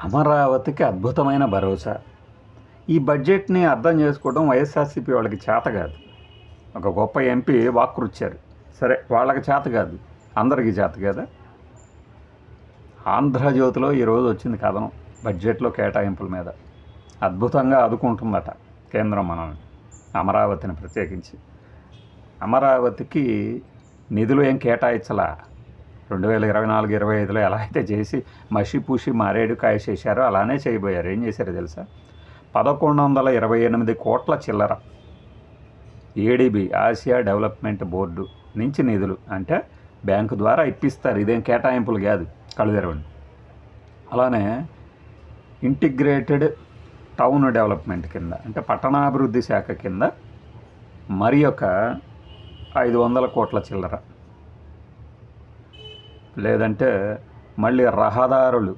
అమరావతికి అద్భుతమైన భరోసా. ఈ బడ్జెట్ని అర్థం చేసుకోవడం వైఎస్ఆర్సీపీ వాళ్ళకి చేత కాదు. ఒక గొప్ప ఎంపీ వాక్కురుచ్చారు. సరే, వాళ్ళకి చేత కాదు, అందరికీ చేత కదా. ఆంధ్రజ్యోతిలో ఈరోజు వచ్చింది కథనం బడ్జెట్లో కేటాయింపుల మీద. అద్భుతంగా ఆదుకుంటుందట కేంద్రం మనల్ని, అమరావతిని ప్రత్యేకించి. అమరావతికి నిధులు ఏం కేటాయించలా. 2024-25లో ఎలా అయితే చేసి మసి పూసి మారేడు కాయ చేశారో అలానే చేయబోయారు. ఏం చేశారో తెలుసా? 1128 కోట్ల చిల్లర ఏడీబీ, ఆసియా డెవలప్మెంట్ బోర్డు నుంచి నిధులు అంటే బ్యాంకు ద్వారా ఇప్పిస్తారు. ఇదేం కేటాయింపులు కాదు, కళ్ళు తెరవండి. అలానే ఇంటిగ్రేటెడ్ టౌన్ డెవలప్మెంట్ కింద అంటే పట్టణాభివృద్ధి శాఖ కింద మరి ఒక 500 కోట్ల చిల్లర. లేదంటే మళ్ళీ రహదారులు,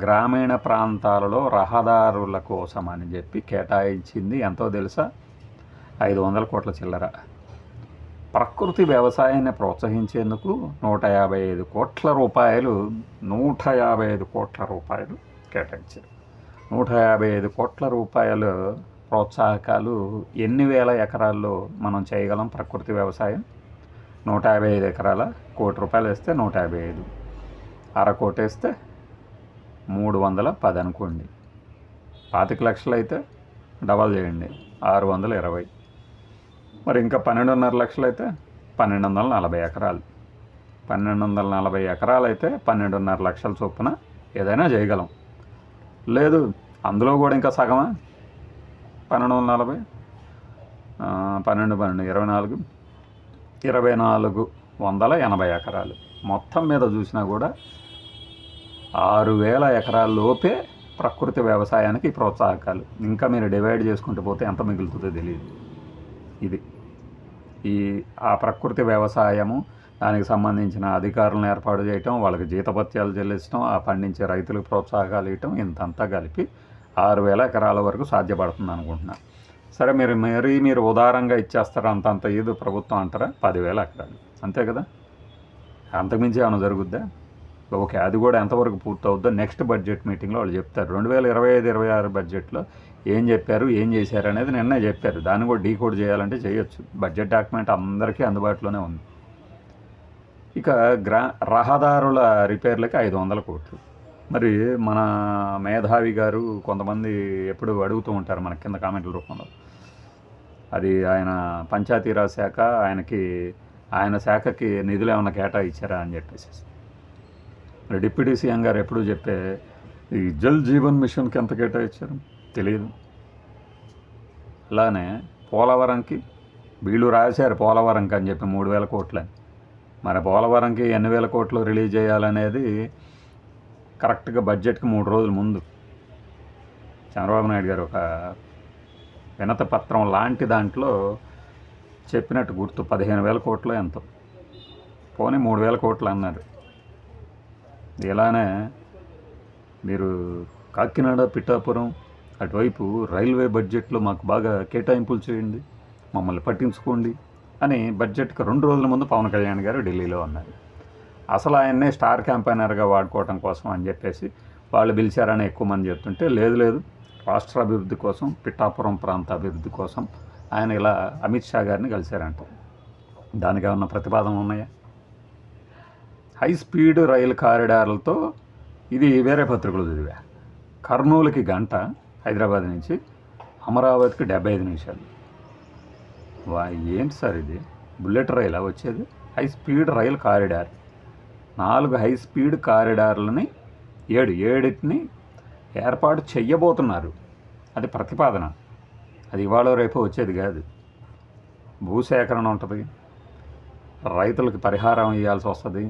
గ్రామీణ ప్రాంతాలలో రహదారుల కోసం అని చెప్పి కేటాయించింది ఎంతో తెలుసా? 500 కోట్ల చిల్లర. ప్రకృతి వ్యవసాయాన్ని ప్రోత్సహించేందుకు 155 కోట్ల రూపాయలు 155 కోట్ల రూపాయలు కేటాయించారు. 155 కోట్ల రూపాయలు ప్రోత్సాహకాలు ఎన్ని వేల ఎకరాల్లో మనం చేయగలం? ప్రకృతి వ్యవసాయం 155 ఎకరాల, ₹1,00,00,000 వేస్తే 155, అరకోటి వేస్తే 310 అనుకోండి. 25 లక్షలు అయితే డబల్ చేయండి, 620. మరి ఇంకా 12.5 లక్షలు అయితే 1240 ఎకరాలు. 1240 ఎకరాలు అయితే 12.5 లక్షల చొప్పున ఏదైనా చేయగలం. లేదు, అందులో కూడా ఇంకా సగమా? 1240, 12, 2480 ఎకరాలు. మొత్తం మీద చూసినా కూడా 6000 ఎకరాల లోపే ప్రకృతి వ్యవసాయానికి ప్రోత్సాహకాలు. ఇంకా మీరు డివైడ్ చేసుకుంటూ పోతే ఎంత మిగులుతుందో తెలియదు. ఇది ఆ ప్రకృతి వ్యవసాయము, దానికి సంబంధించిన అధికారులను ఏర్పాటు చేయటం, వాళ్ళకి జీతభత్యాలు చెల్లించడం, ఆ పండించే రైతులకు ప్రోత్సాహకాలు ఇవ్వటం, ఇంతంతా కలిపి 6000 ఎకరాల వరకు సాధ్యపడుతుంది అనుకుంటున్నా. సరే, మీరు ఉదారంగా ఇచ్చేస్తారా? అంతంత ఇది ప్రభుత్వం అంటారా? 10,000 ఎకరాలు అంతే కదా. అంతకుమించి ఏమైనా జరుగుద్దా? ఓకే, అది కూడా ఎంతవరకు పూర్తవుద్దో నెక్స్ట్ బడ్జెట్ మీటింగ్లో వాళ్ళు చెప్తారు. 2025-26 బడ్జెట్లో ఏం చెప్పారు, ఏం చేశారు అనేది నిన్నే చెప్పారు. దాన్ని కూడా డీకోడ్ చేయాలంటే చేయొచ్చు. బడ్జెట్ డాక్యుమెంట్ అందరికీ అందుబాటులోనే ఉంది. ఇక రహదారుల రిపేర్లకి 500 కోట్లు. మరి మన మేధావి గారు కొంతమంది ఎప్పుడు అడుగుతూ ఉంటారు మన కింద కామెంట్ల రూపంలో, అది ఆయన పంచాయతీరాజ్ శాఖ, ఆయన శాఖకి నిధులు ఏమైనా కేటాయించారా అని చెప్పేసి. డిప్యూటీ సీఎం గారు ఎప్పుడు చెప్పే ఈ జల్ జీవన్ మిషన్కి ఎంత కేటాయించారు తెలియదు. అలానే పోలవరంకి వీళ్ళు రాశారు పోలవరంకి అని చెప్పి 3,000 కోట్లని. మరి పోలవరంకి ఎన్ని వేల కోట్లు రిలీజ్ చేయాలనేది కరెక్ట్గా బడ్జెట్కి 3 రోజుల ముందు చంద్రబాబు నాయుడు గారు ఒక వినతి పత్రం లాంటి దాంట్లో చెప్పినట్టు గుర్తు. 15,000 కోట్లు ఎంతో, పోనీ 3,000 కోట్లు అన్నారు. ఇలానే మీరు కాకినాడ, పిఠాపురం అటువైపు రైల్వే బడ్జెట్లో మాకు బాగా కేటాయింపులు చేయండి, మమ్మల్ని పట్టించుకోండి అని బడ్జెట్కి 2 రోజుల ముందు పవన్ కళ్యాణ్ గారు ఢిల్లీలో ఉన్నారు. అసలు ఆయన్నే స్టార్ క్యాంపెయినర్గా వాడుకోవటం కోసం అని చెప్పేసి వాళ్ళు పిలిచారని ఎక్కువ మంది చెప్తుంటే, లేదు రాష్ట్ర అభివృద్ధి కోసం, పిఠాపురం ప్రాంత అభివృద్ధి కోసం ఆయన ఇలా అమిత్ షా గారిని కలిశారంట. దానికి ఏమన్నా ప్రతిపాదన ఉన్నాయా? హై స్పీడ్ రైలు కారిడార్లతో ఇది వేరే పత్రికలు చదివా. కర్నూలుకి గంట, హైదరాబాద్ నుంచి అమరావతికి 75 నిమిషాలు. ఏంటి సార్ ఇది? బుల్లెట్ రైలా వచ్చేది? హై స్పీడ్ రైలు కారిడార్, 4 హై స్పీడ్ కారిడార్లని 7 ఏర్పాటు చెయ్యబోతున్నారు. అది ప్రతిపాదన, అది ఇవాళ రేపు వచ్చేది కాదు. భూసేకరణ ఉంటుంది, రైతులకు పరిహారం ఇవ్వాల్సి వస్తుంది,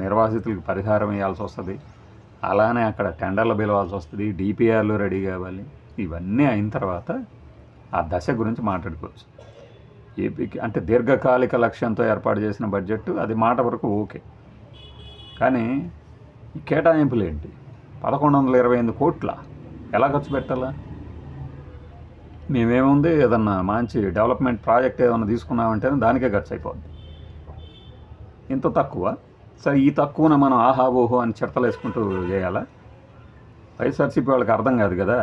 నిర్వాసితులకు పరిహారం ఇవ్వాల్సి వస్తుంది, అలానే అక్కడ టెండర్లు పిలవాల్సి వస్తుంది, డిపిఆర్లు రెడీ కావాలి. ఇవన్నీ అయిన తర్వాత ఆ దశ గురించి మాట్లాడుకోవచ్చు. ఏపీకి అంటే దీర్ఘకాలిక లక్ష్యంతో ఏర్పాటు చేసిన బడ్జెట్, అది మాట వరకు ఓకే. కానీ ఈ కేటాయింపులు ఏంటి? 1128 కోట్ల ఎలా ఖర్చు పెట్టాలా? మేమేముంది, ఏదన్నా మంచి డెవలప్మెంట్ ప్రాజెక్ట్ ఏదన్నా తీసుకున్నామంటే దానికే ఖర్చు అయిపోద్ది. ఇంత తక్కువ? సరే, ఈ తక్కువన మనం ఆహా ఓహో అని చెత్తలు వేసుకుంటూ చేయాలా? వైఎస్ఆర్సీపీ వాళ్ళకి అర్థం కాదు కదా,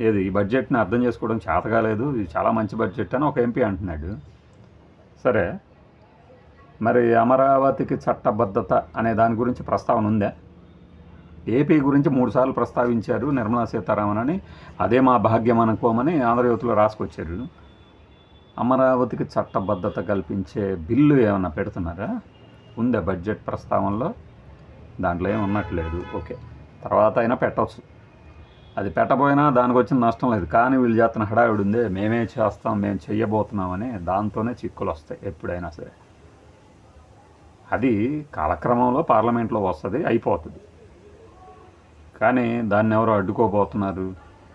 ఏది ఈ బడ్జెట్ని అర్థం చేసుకోవడం చేత కాలేదు, ఇది చాలా మంచి బడ్జెట్ అని ఒక ఎంపీ అంటున్నాడు. సరే, మరి అమరావతికి చట్టబద్ధత అనే దాని గురించి ప్రస్తావన ఉందా? ఏపీ గురించి 3 సార్లు ప్రస్తావించారు నిర్మలా సీతారామన్ అని, అదే మా భాగ్యం అనుకోమని ఆంధ్రజ్యోతిలో రాసుకొచ్చారు. అమరావతికి చట్టబద్ధత కల్పించే బిల్లు ఏమన్నా పెడుతున్నారా? ఉందా బడ్జెట్ ప్రస్తావనలో? దాంట్లో ఏమి ఉన్నట్లేదు. ఓకే, తర్వాత అయినా పెట్టవచ్చు. అది పెట్టబోయినా దానికి వచ్చిన నష్టం లేదు. కానీ వీళ్ళు చేస్తున్న హడావిడి ఉందే, మేమే చేస్తాం, మేము చెయ్యబోతున్నామని, దాంతోనే చిక్కులు వస్తాయి ఎప్పుడైనా సరే. అది కాలక్రమంలో పార్లమెంట్లో వస్తుంది, అయిపోతుంది. కానీ దాన్ని ఎవరో అడ్డుకోబోతున్నారు,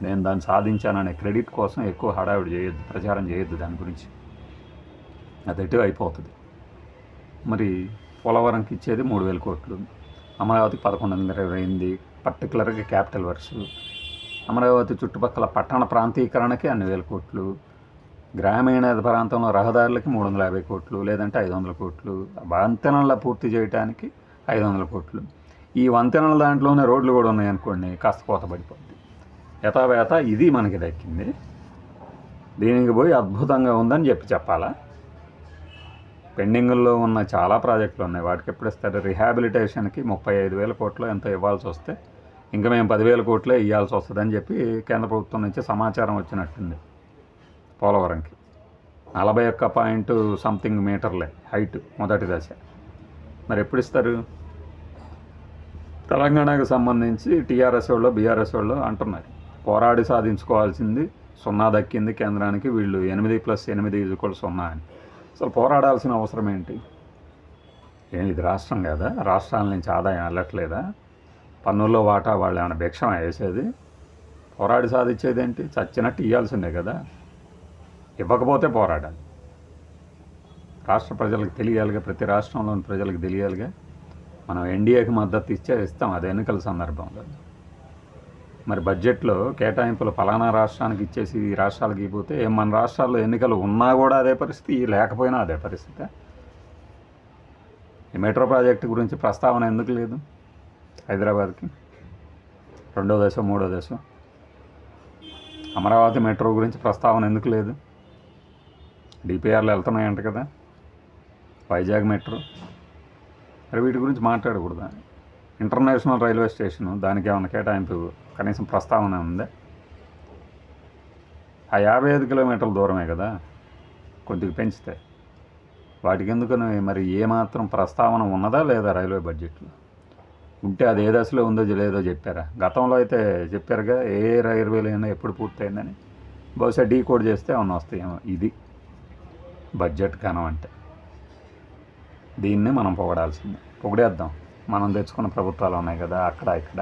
నేను దాన్ని సాధించాననే క్రెడిట్ కోసం ఎక్కువ హడావిడి చేయొద్దు, ప్రచారం చేయొద్దు దాని గురించి. అది ఎటు అయిపోతుంది. మరి పోలవరంకి ఇచ్చేది 3,000 కోట్లు, అమరావతికి 11,500 అయింది. పర్టికులర్గా క్యాపిటల్ వర్క్స్, అమరావతి చుట్టుపక్కల పట్టణ ప్రాంతీకరణకి అన్ని 1,000 కోట్లు, గ్రామీణ ప్రాంతంలో రహదారులకి 350 కోట్లు, లేదంటే 500 కోట్లు, వంతెనల పూర్తి చేయడానికి 500 కోట్లు. ఈ వంతెనల దాంట్లోనే రోడ్లు కూడా ఉన్నాయనుకోండి, కాస్త కోత పడిపోద్ది. యథావేత ఇది మనకి దక్కింది, దీనికి పోయి అద్భుతంగా ఉందని చెప్పాలా? పెండింగుల్లో ఉన్న చాలా ప్రాజెక్టులు ఉన్నాయి, వాటికి ఎప్పుడు ఇస్తారు? రిహాబిలిటేషన్కి 35,000 కోట్లు ఎంతో ఇవ్వాల్సి వస్తే ఇంకా మేము 10,000 కోట్లే ఇవ్వాల్సి వస్తుందని చెప్పి కేంద్ర ప్రభుత్వం నుంచి సమాచారం వచ్చినట్టుంది. పోలవరంకి 41 మీటర్లే హైట్ మొదటి దశ. మరి ఎప్పుడు ఇస్తారు? తెలంగాణకు సంబంధించి టీఆర్ఎస్ వాళ్ళు బీఆర్ఎస్ వాళ్ళు అంటున్నారు, పోరాడి సాధించుకోవాల్సింది 0 దక్కింది కేంద్రానికి, వీళ్ళు 8+8 0 అని. అసలు పోరాడాల్సిన అవసరం ఏంటి? ఇది రాష్ట్రం కదా, రాష్ట్రాల నుంచి ఆదాయం వెళ్ళట్లేదా? పన్నుల్లో వాటా వాళ్ళు ఏమైనా భిక్షం వేసేది? పోరాడి సాధించేది ఏంటి? చచ్చినట్టు ఇవ్వాల్సిందే కదా, ఇవ్వకపోతే పోరాడాలి. రాష్ట్ర ప్రజలకు తెలియాలిగా, ప్రతి రాష్ట్రంలోని ప్రజలకు తెలియాలిగా. మనం ఎన్డీఏకి మద్దతు ఇస్తాం, అది ఎన్నికల సందర్భంలో. మరి బడ్జెట్లో కేటాయింపులు ఫలానా రాష్ట్రానికి ఇచ్చేసి ఈ రాష్ట్రాలకు ఇవ్వకపోతే మన రాష్ట్రాల్లో ఎన్నికలు ఉన్నా కూడా అదే పరిస్థితి, లేకపోయినా అదే పరిస్థితి. ఈ మెట్రో ప్రాజెక్టు గురించి ప్రస్తావన ఎందుకు లేదు? హైదరాబాద్కి 2వ దశ 3వ దశ. అమరావతి మెట్రో గురించి ప్రస్తావన ఎందుకు లేదు? డిపిఆర్లు వెళ్తున్నాయంట కదా, వైజాగ్ మెట్రో. మరి వీటి గురించి మాట్లాడకూడదా? ఇంటర్నేషనల్ రైల్వే స్టేషను, దానికి ఏమైనా కేటాయింపు కనీసం ప్రస్తావన ఉందా? ఆ 55 కిలోమీటర్ల దూరమే కదా, కొద్దిగా పెంచితే. వాటికి ఎందుకని మరి ఏమాత్రం ప్రస్తావన ఉన్నదా లేదా రైల్వే బడ్జెట్లో? ఉంటే అది ఏ దశలో ఉందో లేదో చెప్పారా? గతంలో అయితే చెప్పారుగా, ఏ రైల్వేలు అయినా ఎప్పుడు పూర్తయిందని. బహుశా డీకోడ్ చేస్తే ఏమన్నా వస్తాయేమో. ఇది బడ్జెట్ కనం అంటే. దీన్ని మనం పొగడాల్సిందే, పొగిడేద్దాం. మనం తెచ్చుకున్న ప్రభుత్వాలు ఉన్నాయి కదా అక్కడ ఇక్కడ.